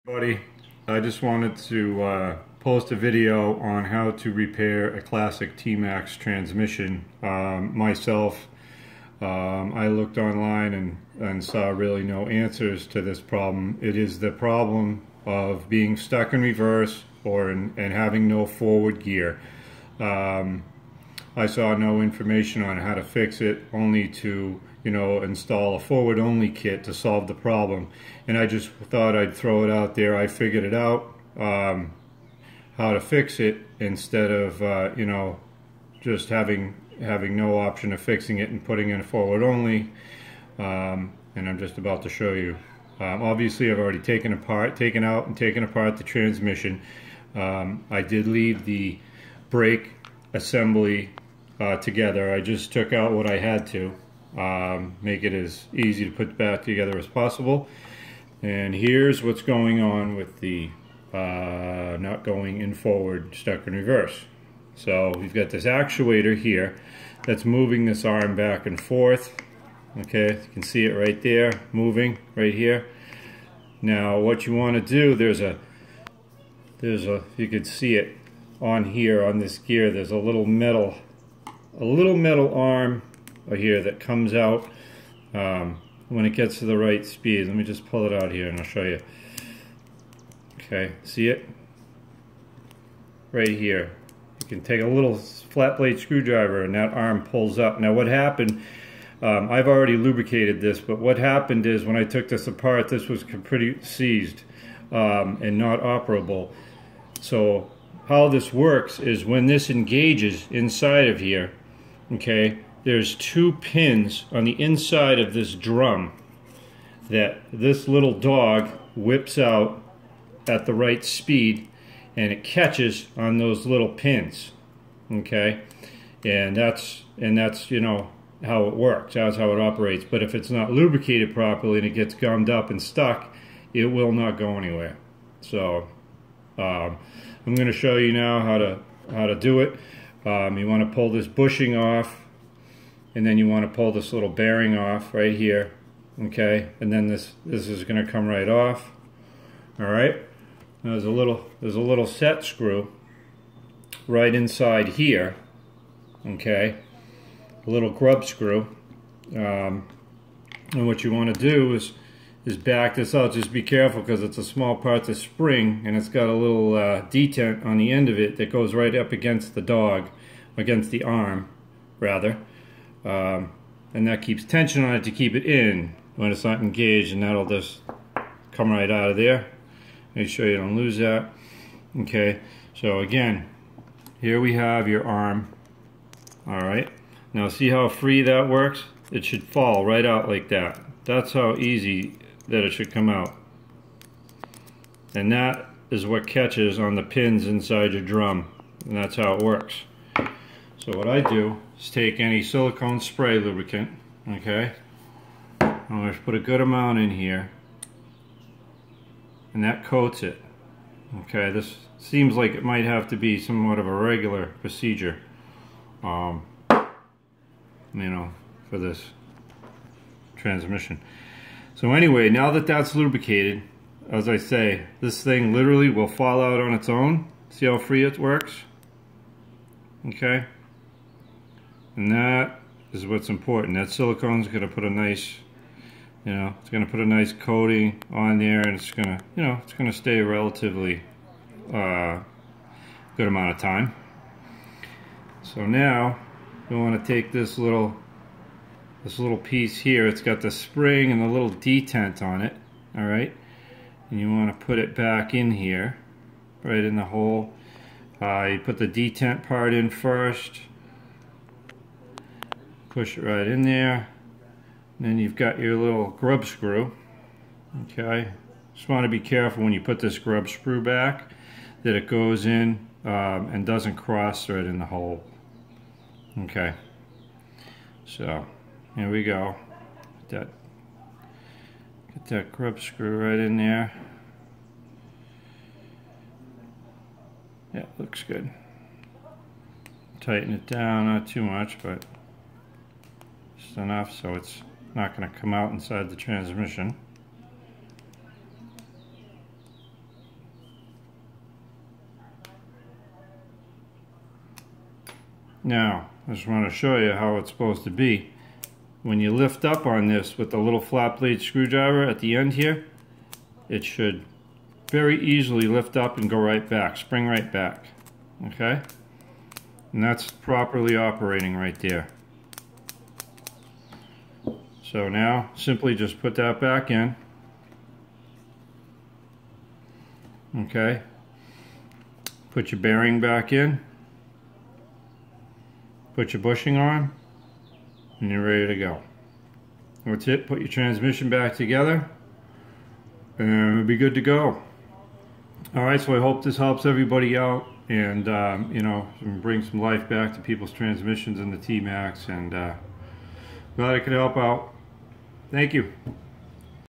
Buddy, I just wanted to post a video on how to repair a classic T-maxx transmission myself. I looked online and saw really no answers to this problem. It is the problem of being stuck in reverse and having no forward gear. I saw no information on how to fix it, only to install a forward only kit to solve the problem. And I just thought I'd throw it out there. I figured it out, how to fix it, instead of just having no option of fixing it and putting in a forward only. And I'm just about to show you. Obviously I've already taken out and taken apart the transmission. I did leave the brake assembly together. I just took out what I had to make it as easy to put back together as possible. And here's what's going on with the not going in forward, stuck in reverse. So we've got this actuator here that's moving this arm back and forth. Okay, you can see it right there, moving right here. Now what you want to do, there's a you could see it on here on this gear. There's a little metal arm here that comes out when it gets to the right speed. Let me just pull it out here and I'll show you. Okay, see it? Right here. You can take a little flat blade screwdriver and that arm pulls up. Now what happened, I've already lubricated this, but what happened is when I took this apart, this was pretty seized and not operable. So how this works is when this engages inside of here, okay, there's two pins on the inside of this drum that this little dog whips out at the right speed, and it catches on those little pins. Okay, and that's how it works. That's how it operates. But if it's not lubricated properly and it gets gummed up and stuck, it will not go anywhere. So I'm going to show you now how to do it. You want to pull this bushing off, and then you want to pull this little bearing off right here. Okay, and then this is going to come right off. All right. Now there's a little set screw right inside here. Okay, a little grub screw. And what you want to do is back this out. Just be careful because it's a small part of spring, and it's got a little detent on the end of it that goes right up against the dog, against the arm rather, and that keeps tension on it to keep it in when it's not engaged, and that'll just come right out of there. Make sure you don't lose that. Okay, so again, here we have your arm. All right, now see how free that works? It should fall right out like that. That's how easy that it should come out. And that is what catches on the pins inside your drum, and that's how it works. So what I do is take any silicone spray lubricant, okay? I'm going to put a good amount in here, and that coats it. Okay, this seems like it might have to be somewhat of a regular procedure, for this transmission. So anyway, now that that's lubricated, as I say, this thing literally will fall out on its own. See how free it works? Okay, and that is what's important. That silicone's going to put a nice, it's going to put a nice coating on there, and it's going to, it's going to stay a relatively good amount of time. So now we want to take this little piece here. It's got the spring and the little detent on it. All right, and you want to put it back in here, right in the hole. You put the detent part in first. Push it right in there. And then you've got your little grub screw. Okay, just want to be careful when you put this grub screw back that it goes in and doesn't cross thread in the hole. Okay, so here we go. Get that grub screw right in there. Yeah, looks good. Tighten it down, not too much, but just enough so it's not going to come out inside the transmission. Now, I just want to show you how it's supposed to be. When you lift up on this with the little flat blade screwdriver at the end here, it should very easily lift up and go right back, spring right back. Okay? And that's properly operating right there. So now, simply just put that back in. Okay? Put your bearing back in. Put your bushing on. And you're ready to go. That's it. Put your transmission back together. And it'll be good to go. Alright, so I hope this helps everybody out. And, you know, bring some life back to people's transmissions in the T-maxx. And glad I could help out. Thank you.